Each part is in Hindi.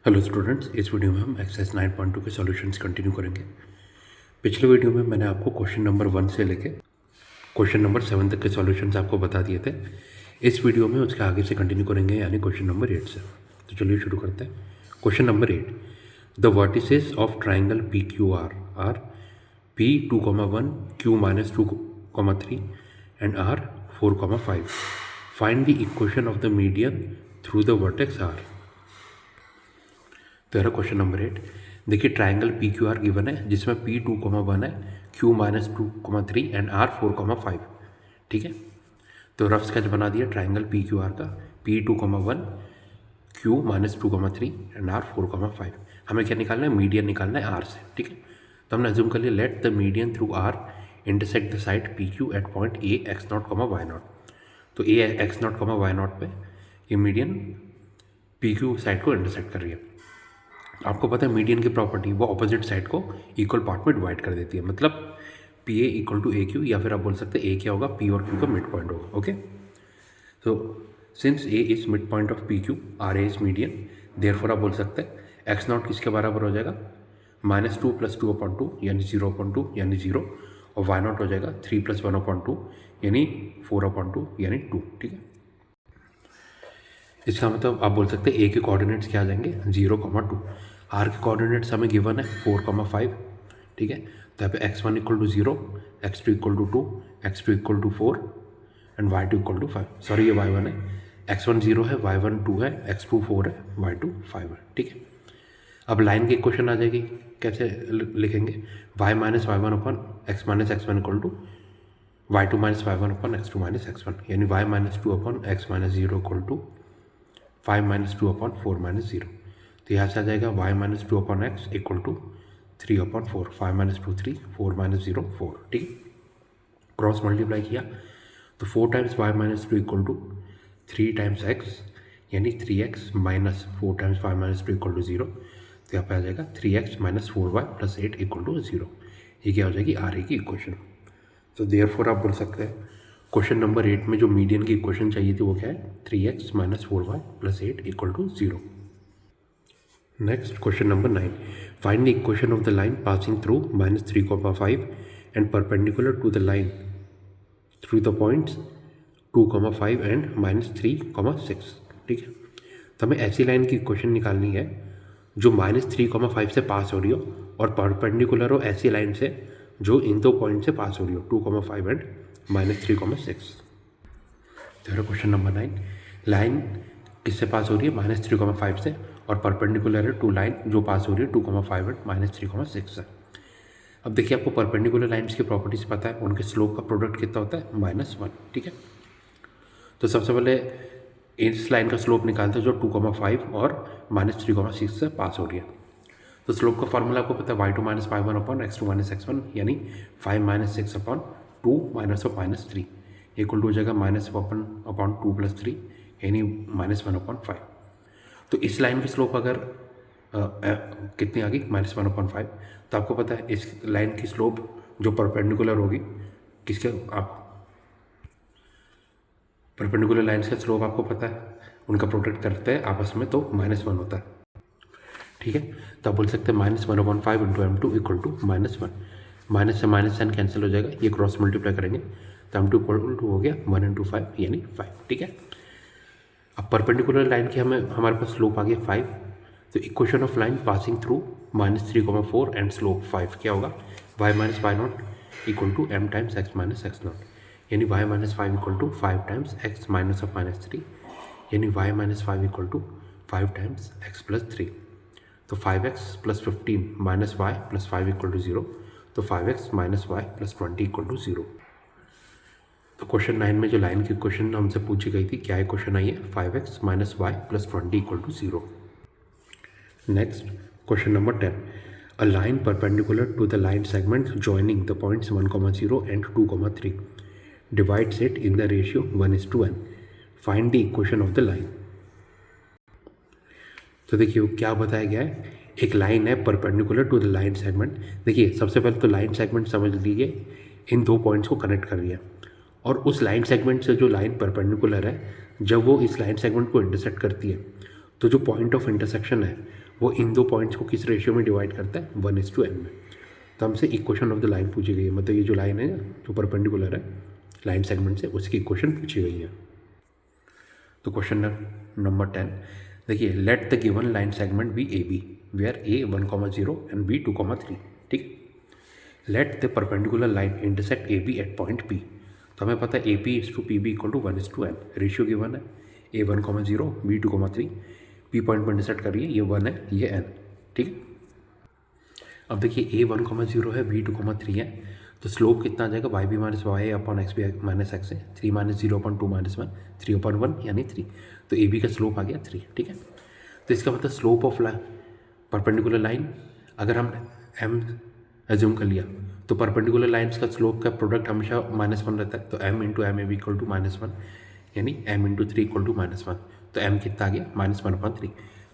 हेलो स्टूडेंट्स, इस वीडियो में हम एक्सरसाइज 9.2 के सॉल्यूशंस कंटिन्यू करेंगे। पिछले वीडियो में मैंने आपको क्वेश्चन नंबर 1 से लेके क्वेश्चन नंबर 7 तक के सॉल्यूशंस आपको बता दिए थे। इस वीडियो में उसके आगे से कंटिन्यू करेंगे, यानी क्वेश्चन नंबर 8 से। तो चलिए शुरू करते हैं। Question number 8, the vertices of triangle P Q are P2,1, Q-2,3 and R4,5. Find the equation of the median through the vertex R. तो यह क्वेश्चन नंबर 8। देखिए, triangle P Q are given है जिसमें P2,1 है, Q-2,3 एंड R4,5। ठीक है, तो रफ स्केच बना दिया ट्राइंगल पी क्यू आर का। P2,1, Q-2,3 and R4,5। हमें क्या निकालना है? मीडियन निकालना है R से। ठीक है, तो हमने अज्यूम कर लिया, let the median through R intersect the side P Q at point A x0, y0। तो ए x0, y0 पे ये मीडियन पी क्यू साइड को इंटरसेक्ट कर रही है। आपको पता है मीडियन की प्रॉपर्टी, वो ऑपोजिट साइड को इक्वल पार्ट में डिवाइड कर देती है। मतलब P A equal to A Q, या फिर आप बोल सकते हैं ए क्या होगा, पी और क्यू का मिड पॉइंट होगा। ओके, तो since A is mid point of P Q, R A is median, therefore आप बोल सकते हैं एक्स नॉट किसके बराबर हो जाएगा, -2 + 2/2 यानी 0/2 यानी 0, और वाई नॉट हो जाएगा 3 + 1/2 यानी 4/2 यानी 2। ठीक है, इसका मतलब आप बोल सकते हैं ए के कोऑर्डिनेट्स क्या आ जाएंगे, 0,2। आर के कोऑर्डिनेट्स हमें गिवन है 4,5। ठीक है, तो यहाँ पे x1 = 0, x2 = 2, x2 = 4 and y2 = 5। Sorry, ये y1 है, x1 0 है, y1 2 है, x2 4 है, y2 5 है। ठीक है, अब लाइन की इक्वेशन आ जाएगी, कैसे लिखेंगे, y - y1 अपन x - x1 = y2 - y1 अपन x2 - x1, यानी y - 2 अपन x - 0 = 5 - 2/4 - 0। तो यहाँ से आ जाएगा y - 2/x = 3/4, 5 - 2 3, 4 - 0 4। ठीक है, क्रॉस मल्टीप्लाई किया तो 4 टाइम्स y - 2 = 3 टाइम्स x, यानी 3x माइनस 4 टाइम्स y - 2 = 0। तो यहाँ पे आ जाएगा 3x - 4y + 8 = 0। ये क्या हो जाएगी, आर ए की इक्वेशन। तो देयरफॉर आप बोल सकते हैं क्वेश्चन नंबर 8 में जो मीडियन की इक्वेशन चाहिए थी वो क्या है, 3x - 4y + 8 = 0। Next question number 9, find the equation of the line passing through -3,5 and perpendicular to the line through the points 2,5 and -3,6। ठीक है, तो हमें ऐसी लाइन की इक्वेशन निकालनी है जो -3,5 से पास हो रही हो और परपेंडिकुलर हो ऐसी लाइन से जो इन दो पॉइंट से पास हो रही हो, 2,5 एंड -3,6। तो क्वेश्चन नंबर 9, लाइन किससे पास हो रही है, -3,5 से, और परपेंडिकुलर है टू लाइन जो पास हो रही है 2,5 एंड -3,6 से। अब देखिए, आपको परपेंडिकुलर लाइन्स की प्रॉपर्टीज पता है, उनके स्लोप का प्रोडक्ट कितना होता है, -1। ठीक है, तो सबसे पहले इस लाइन का स्लोप निकालते हैं जो 2,5 और -3,6 से पास हो रही है। तो स्लोप का फॉर्मूला आपको पता है, y2 - y1 x2 - x1, यानी 5 - 6/2 -3 इक्वल टू हो जाएगा -1/2 + 3 यानी -1/5। तो इस लाइन की स्लोप अगर कितनी आ गई, -1/5, तो आपको पता है इस लाइन की स्लोप जो परपेंडिकुलर होगी किसके, आप परपेंडिकुलर लाइन्स का स्लोप आपको पता है, उनका प्रोडक्ट करते हैं आपस में तो -1 होता है। ठीक है, तो आप बोल सकते हैं -1/5 × m2 = -1। माइनस से माइनस साइन कैंसिल हो जाएगा, ये क्रॉस मल्टीप्लाई करेंगे तो m2 = हो गया 1 × 5 यानी 5। ठीक है, अब परपेंडिकुलर लाइन की हमारे पास स्लोप आ गया 5, तो equation of line passing through -3,4 and slope 5 क्या होगा, y - y0 = m times x - x0, यानी y - 5 = 5 टाइम्स x - 3, यानी y - 5 = 5 टाइम्स x + 3। तो 5x + 15 - y + 5 = 0, तो 5x - y + 20 = 0। तो क्वेश्चन 9 में जो लाइन की क्वेश्चन हमसे पूछी गई थी, क्या है क्वेश्चन आई है, 5x - y + 20 = 0। Next question number 10, a line perpendicular to the line segment joining the points 1,0 and 2,3 divides it in the ratio 1:n। Find the equation of the line. तो देखिए क्या बताया गया है, एक लाइन है perpendicular to the line segment. देखिए सबसे पहले तो लाइन सेगमेंट समझ लीजिए, इन दो पॉइंट्स को कनेक्ट कर रही है, और उस लाइन सेगमेंट से जो लाइन परपेंडिकुलर है, जब वो इस लाइन सेगमेंट को इंटरसेक्ट करती है तो जो पॉइंट ऑफ इंटरसेक्शन है वो इन दो पॉइंट्स को किस रेशियो में डिवाइड करता है, 1:n में। तो हमसे इक्वेशन ऑफ द लाइन पूछी गई है, मतलब ये जो लाइन है जो परपेंडिकुलर है लाइन सेगमेंट से, उसकी इक्वेशन पूछी गई है। तो क्वेश्चन नंबर 10 देखिए, let the given line segment be A B where A 1,0 and B 2,3। ठीक, let the perpendicular line intersect A B at point P. तो हमें पता है A P is to P B equal to 1:n, ratio given है ए 1,0 बी 2,3, पी पॉइंट पर इंटरसेक्ट करिए, ये 1 है ये n। ठीक, अब देखिए ए 1,0 है बी 2,3 है, तो स्लोप कितना आ जाएगा, Y B minus Y upon X B minus X है, 3 - 0 अपॉन 2 - 1, 3 अपॉन 1 यानी 3। तो ए बी का स्लोप आ गया 3। ठीक है, तो इसका मतलब स्लोप ऑफ परपेंडिकुलर लाइन, अगर हम m एज्यूम कर लिया तो परपेंडिकुलर लाइन्स का स्लोप का प्रोडक्ट हमेशा -1 रहता है। तो m into M A B equal to -1 यानी m इंटू 3 इक्वल टू -1। तो m कितना आ गया, -1/3।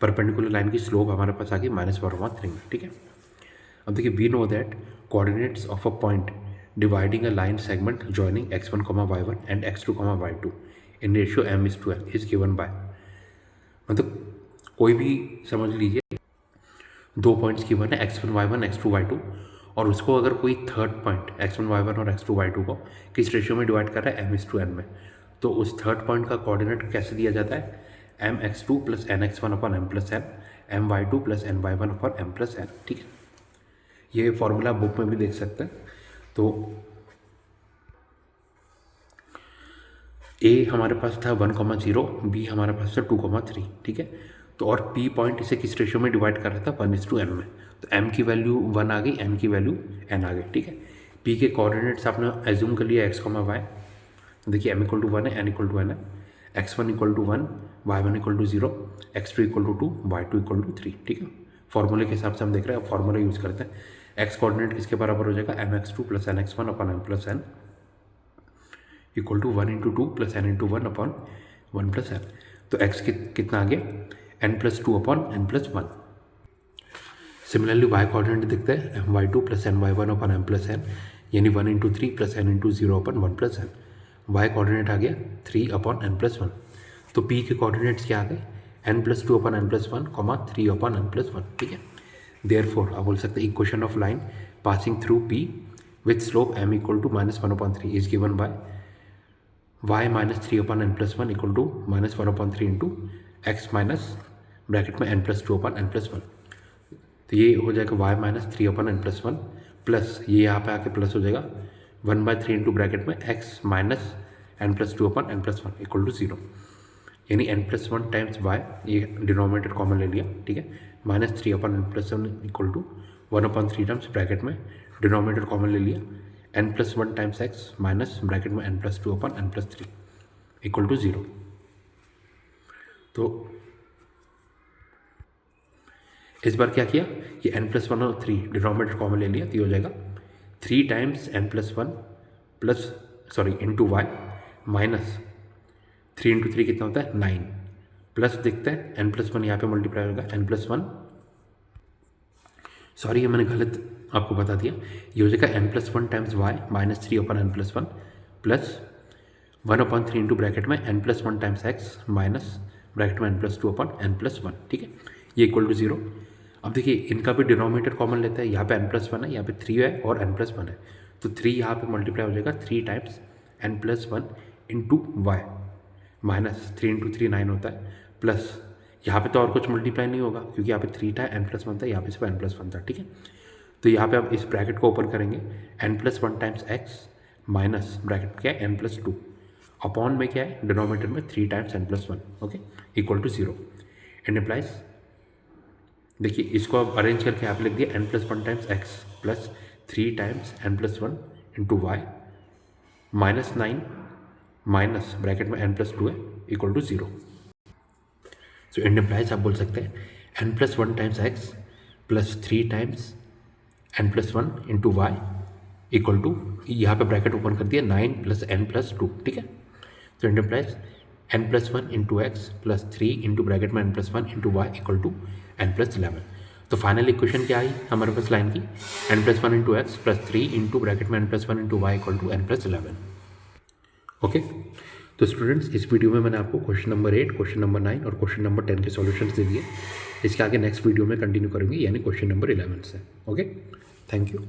परपेंडिकुलर लाइन की स्लोप हमारे पास आ गई -1/3 में। ठीक है, अब देखिए, we know that coordinates of a point dividing a line segment joining x1, y1 and x2, y2 in ratio m:n is given by, मतलब कोई भी समझ लीजिए दो पॉइंट्स गिवन है x1, y1, x2, y2, और उसको अगर कोई थर्ड पॉइंट x1, y1 और x2, y2 को किस रेशियो में डिवाइड कर रहा है, m:n में, तो उस थर्ड पॉइंट का कोऑर्डिनेट कैसे दिया जाता है, mx2 + nx1 upon m+n, my2 + ny1 upon m+n। ठीक है, ये फॉर्मूला बुक में भी देख सकते हैं। तो ए हमारे पास था 1,0, बी हमारे पास था 2,3। ठीक है, तो और पी पॉइंट इसे किस रेशियो में डिवाइड कर रहा था, 1:n में, तो m की वैल्यू 1 आ गई, m की वैल्यू n आ गई। ठीक है, p के कोऑर्डिनेट्स आपने एज्यूम कर लिया x, y। देखिए m = 1 है, n = n है, x1 = 1, y1 = 0, x2 = 2, y2 = 3। ठीक है, फॉर्मूले के हिसाब से हम देख रहे हैं, फॉर्मूला यूज़ करते हैं। x कोऑर्डिनेट किसके बराबर हो जाएगा, mx2 + nx1 upon m+n equal to 1 × 2 + n × 1 upon 1+n। तो x कितना आ गया, n+2 upon n+1। Similarly y coordinate दिखते हैं my2 + ny1 अपॉन m+n यानी 1 × 3 + n × 0 upon 1+n। y coordinate आ गया 3 अपॉन n+1। तो p के कोऑर्डिनेट्स क्या आ गए, n+2 upon n+1, 3 upon n+1। ठीक है, देयरफॉर आप बोल सकते हैं equation of line passing through p with slope m = -1/3 is given by y -3 upon n+1 equal to -1/3 into x minus bracket में n+2 अपॉन n+1। तो ये हो जाएगा y -3 अपॉन n+1 प्लस ये यहाँ पे आके प्लस हो जाएगा 1/3 इंटू ब्रैकेट में x minus n+2 upon n+1 equal to 0, यानी n+1 टाइम्स y, ये डिनोमिनेटर कॉमन ले लिया। ठीक है, -3 upon n+1 equal to 1/3 times bracket में डिनोमिनेटर कॉमन ले लिया, n+1 times x minus bracket में n+2 upon n+3 equal to 0। तो इस बार क्या किया, ये n+1 और 3 डिनोमिनेटर कॉमन ले लिया, तो ये हो जाएगा 3 times n+1 plus into y minus 3 × 3 कितना होता है 9, प्लस देखते हैं n+1 यहाँ पे मल्टीप्लाई होगा, n+1 सॉरी ये मैंने गलत आपको बता दिया, ये हो जाएगा n+1 times y -3 upon n+1 plus 1/3 into bracket में n+1 times x minus bracket में n+2 अपॉन n+1। ठीक है, ये इक्वल टू 0। अब देखिए इनका भी डिनोमिनेटर कॉमन लेता है, यहाँ पे n+1 है, यहाँ पे 3 है और n+1 है, तो 3 यहाँ पे मल्टीप्लाई हो जाएगा 3 times n+1 into y minus 3 × 3 9 होता है, प्लस यहाँ पे तो और कुछ मल्टीप्लाई नहीं होगा क्योंकि यहाँ पे 3 था, n+1 था, यहाँ पे सिर्फ n+1 था। ठीक है, तो यहाँ पे आप इस ब्रैकेट को ओपन करेंगे, n+1 times x minus bracket क्या है n+2 अपॉन में क्या है डिनोमिनेटर में 3 times n+1, okay, equal to 0। And implies, देखिए इसको आप अरेंज करके आप लिख दिया n+1 times x plus 3 times n+1 into y minus 9 minus bracket में n+2 है equal to 0। So and implies आप बोल सकते हैं n+1 times x plus 3 times n+1 into y equal to, यहाँ पे ब्रैकेट ओपन कर दिया 9 + n+2। ठीक है, तो and applies n+1 into x plus 3 into bracket में n+1 into y equal to n+11। तो फाइनल इक्वेशन क्या आई हमारे पास लाइन की, n+1 into x plus 3 into bracket में n+1 into y equal to n+11। Okay, तो स्टूडेंट्स इस वीडियो में मैंने आपको क्वेश्चन नंबर 8, क्वेश्चन नंबर 9 और क्वेश्चन नंबर 10 के सॉल्यूशंस दे दिए। इसके आगे नेक्स्ट वीडियो में कंटिन्यू करेंगे, यानी क्वेश्चन नंबर 11 से। Okay, thank you.